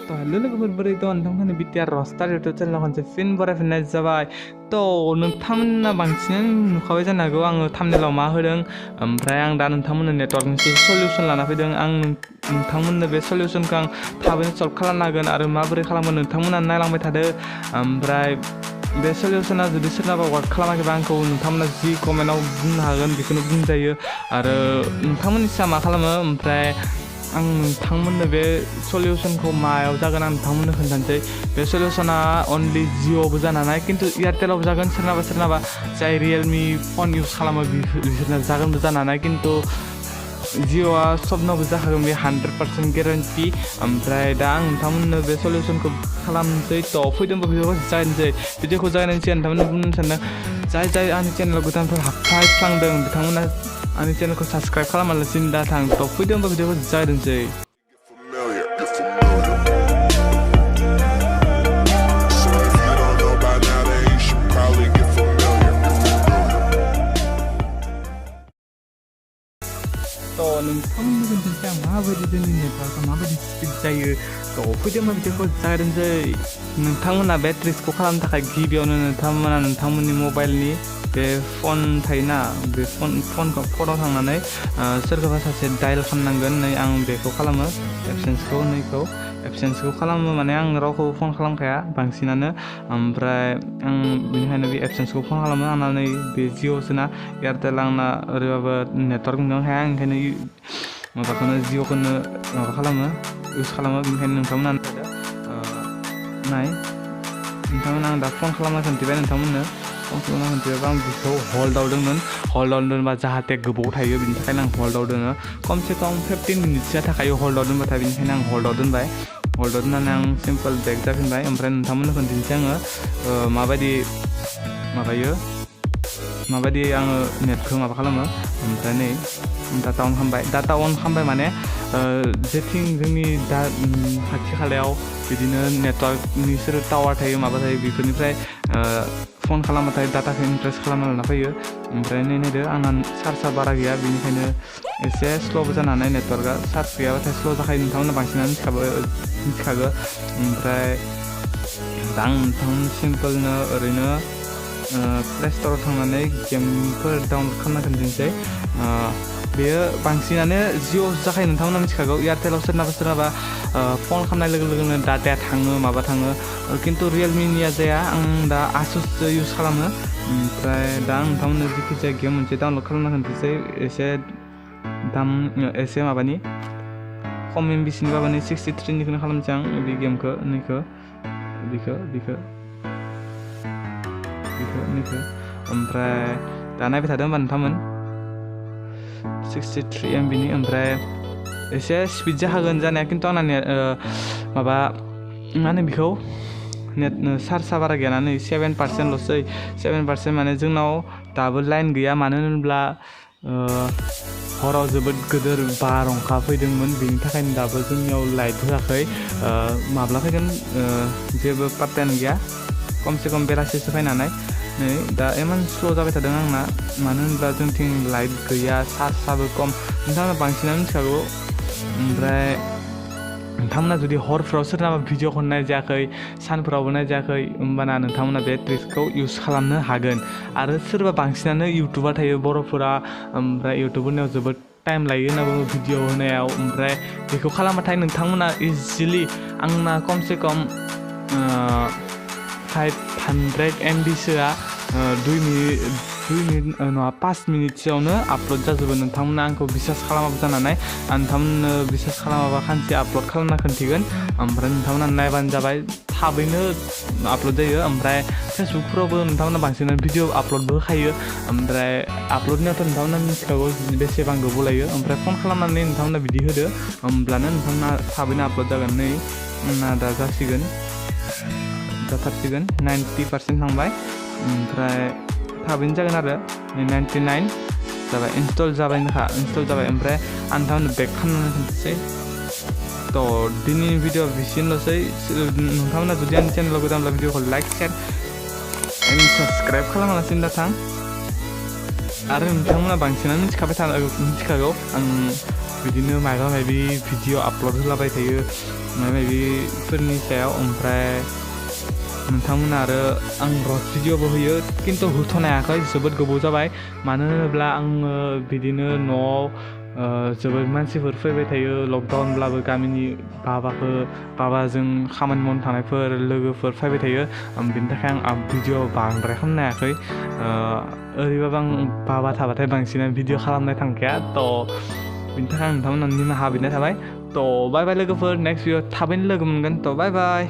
तो हेलो लोगोफोर बोरै दं नोंथांमोननि बिटिआर रस्टार इउटुब चेनेलाव खनसे फिन बरायफिननाय जाबाय तो नोंथांमोना बांसिनानो नुखाबाय जानो हागौ आङो थाम्बनेलाव मा होदों ओमफ्राय आं दा नोंथांमोननो नेटवर्कनि सल्युसन लाना फैदों आं नोंथांमोननो बे सल्युसनखौ आं थाबैनो सल्भ खालामनो हागोन आरो माबोरै खालामगोन नोंथांमोना नायलांबाय थादो ओमफ्राय बे सल्युसना जुदि सोरनाबा वार्क खालामाखैबा आंखौ नोंथांमोना जि कमेन्टआव बुंनो हागोन बेखौनो बुंजायो आरो नोंथांमोननि सायाव मा खालामो ओमफ्राय आं नोंथांमोननो बे सल्युसनखौ मायाव जागोन आं नोंथांमोननो खोन्थानोसै बे सल्युसना अनलि जिअ'बो जानो हानाय खिन्थु एयारटेलावबो जागोन सोरनाबा जाय रियेलमि फन इउज खालामो बिसोरना जागोनबो जानो हानाय खिन्थु जिअ'आ सबनावबो जाखागोन बे 100% गेरेन्टि ओमफ्राय दा आं नोंथांमोननो बे सल्युसनखौ खालामनोसै तो फैदोंबा भिडिअखौ जागायनोसै भिडिअखौ जागायनायनि सिगां नोंथांमोननो बुंनो सानदों जाय आंनि चेनेलाव गोदानफोर हाबफायफ्लांदों बिथांमोना आंनि चेनेलखौ साबस्क्राइब खालामालासिनो दा थां तो फैदोंबा भिडिअखौ जागायनोसै तो नोंथांमोननि खोन्थानोसै आं माबायदि जोंनि नेटवर्कआ माबायदि स्पिड जायो तो फैदोंबा भिडिअखौ जागायनोसै नोंथांमोना बे ट्रिक्सखौ खालामनो थाखाय गिबियावनो नोंथांमोना नोंथांमोननि मबाइलनि बे फन थायोना बे फनाव थांनानै सोरखौबा सासे डायल खालामनांगोन नै आं बेखौ खालामो एबसेन्सखौ खालामो माने आं रावखौबो फन खालामखाया बांसिनानो ओमफ्राय आं बेनिखायनो बे एबसेन्सखौ फन खालामो आंना नै बे जिअ'सोना एयारटेल आंना ओरैबाबो नेटवर्क मोननो हाया ओंखायनो माबाखौनो जिअ'खौनो माबा खालामो इउज खालामो बेनिखायनो नोंथांमोना नोंथांमोना आं दा फन खालामना खोन्थिबाय नोंथांमोननो फन खालामना खोन्थिबायबा आं बेखौ हल्डआव दोनबा जाहाथे गोबाव थायो बिनि थाखायनो आं हल्डआव दोनो खमसे खम 15 मिनिटसोआ थाखायो हल्डआव दोनबाथाय बेनिखायनो आं हल्डआव दोनबाय हल्डआव दोननानै आं सिम्पल बेक जाफिनबाय ओमफ्राय नोंथांमोननो खोन्थिनोसै आङो माबायदि आङो नेटखौ माबा खालामो ओमफ्राय नै डाटा अन खालामबाय माने जेथिं जोंनि दा खाथि खालायाव बिदिनो नेटवर्कनि सोर टावार थायो माबा थायो बेफोरनिफ्राय फन खालामबाथाय डाटाखौ इनक्रिज खालामना लाना फैयो ओमफ्राय नायदो आंना चार्जआ बारा गैया बेनिखायनो एसे स्ल'बो जानो हानाय नेटवर्कआ चार्ज गैयाबाथाय स्ल' जाखायो नोंथांमोना बांसिनानो मिथिखागो ओमफ्राय दा आं नोंथांमोन सिम्पोलनो ओरैनो प्ले स्ट'राव थांनानै गेमफोर डाउनलड खालामना खोन्थिनोसै बेयो बांसिनानो जिअ जाखायो नोंथांमोना मिथिखागौ एयारटेलाव सोरनाबा फन खालामनाय लोगो लोगोनो डाटाया थाङो माबा थाङो खिन्थु रियेलमिनिया जाया आं दा आसुससो इउज खालामो ओमफ्राय दा आं नोंथांमोननो जिखिजाया गेम मोनसे डाउनलड खालामना खोन्थिनोसै एसे माबानि खम एमबिसिनि बाबानि 63निखौनो खालामनोसै आं बे गेमखौ बेखौ ओमफ्राय दा नायबाय थादों होनबा नोंथांमोन 63 MBनि ओमफ्राय एसे स्पिड जाखागोन जानाया खिन्थु आंना माबा मा होनो बेखौ नेट चार्जआ बारा गैयाना नै 7%ल'सै 7% माने जोंनाव दाबो लाइन गैया मानो होनोब्ला हराव जोबोद गिदिर बारहुंखा फैदोंमोन बेनि थाखायनो दाबो जोंनियाव लाइट होआखै माब्ला फैगोन जेबो पात्तायानो गैया खमसे खम बेलासिसो फैनानै नै दा इमान स्ल' जाबाय थादों आंना मानो होनब्ला जोंथिं लाइट गैया चार्जआबो खम नोंथाङा बांसिनानो मिथिखागौ ओमफ्राय नोंथांमोना जुदि हरफ्राव सोरनाबा भिडिअखौ नायजायाखै सानफ्रावबो नायजायाखै होमबाना नोंथांमोना बे ट्रिक्सखौ इउज खालामनो हागोन आरो सोरबा बांसिनानो इउटुबार थायो बर'फोरा ओमफ्राय इउटुब होनायाव जोबोद टाइम लायो होनना बुङो भिडिअ होनायाव ओमफ्राय बेखौ खालामबाथाय नोंथांमोना इजिलि आंना खमसे खम 500 MBसोआ 2 मिनिट नङा 5 मिनिटसोआवनो आपल'ड जाजोबो नोंथांमोना आंखौ बिसास खालामाबो जानानै आं नोंथांमोननो बिसास खालामाबा खानसे आपल'ड खालामना खोन्थिगोन ओमफ्राय नोंथांमोना नायबानो जाबाय थाबैनो आपल'ड जायो ओमफ्राय फेसबुकफोरावबो नोंथांमोना बांसिनानो भिडिअ आपल'डबो होखायो ओमफ्राय आपल'डनियावथ' नोंथांमोना मिथिखागौ बेसेबां गोबाव लायो ओमफ्राय फन खालामनानै नोंथांमोना बिदि होदो होमब्लानो नोंथांमोना थाबैनो आपल'ड जागोन नै आंना दा जाथारसिगोन 90% थांबाय ओमफ्राय थाबैनो जागोन आरो 99 जाबाय इनस्टल जाबाय ओमफ्राय आं नोंथांमोननो बेक खालामनानै खोन्थिसै तो दिनैनि भिडिअ बिसिनोल'सै नोंथांमोना जुदि आंनि चेनेलाव गोदानब्ला भिडिअखौ लाइक शेयार एन्ड साबस्क्राइब खालामालासिनो दा थां आरो नोंथांमोना बांसिनानो मिथिखागौ आं बिदिनो माबा माबि भिडिअ आपल'ड होलाबाय थायो माबा माबिफोरनि सायाव ओमफ्राय नोंथांमोना आरो आं रड भिडिअबो होयो खिन्थु होथ'नो हायाखै जोबोद गोबाव जाबाय मानो होनोब्ला आङो बिदिनो न'आव जोबोद मानसिफोर फैबाय थायो लकडाउनब्लाबो गामिनि बाबाजों खामानि मावनो थानायफोर लोगोफोर फैबाय थायो बेनि थाखाय आं भिडिअ बांद्राय खालामनो हायाखै ओरैबाबो आं बाबा थाबाथाय बांसिनानो भिडिअ खालामनाय थांखाया थ' बिनि थाखाय आं नोंथांमोननाव निमाहा बिनाय थाबाय थ' बाय बाय लोगोफोर नेक्स्ट भिडिअ थाबैनो लोगो मोनगोन थ' बाय बाय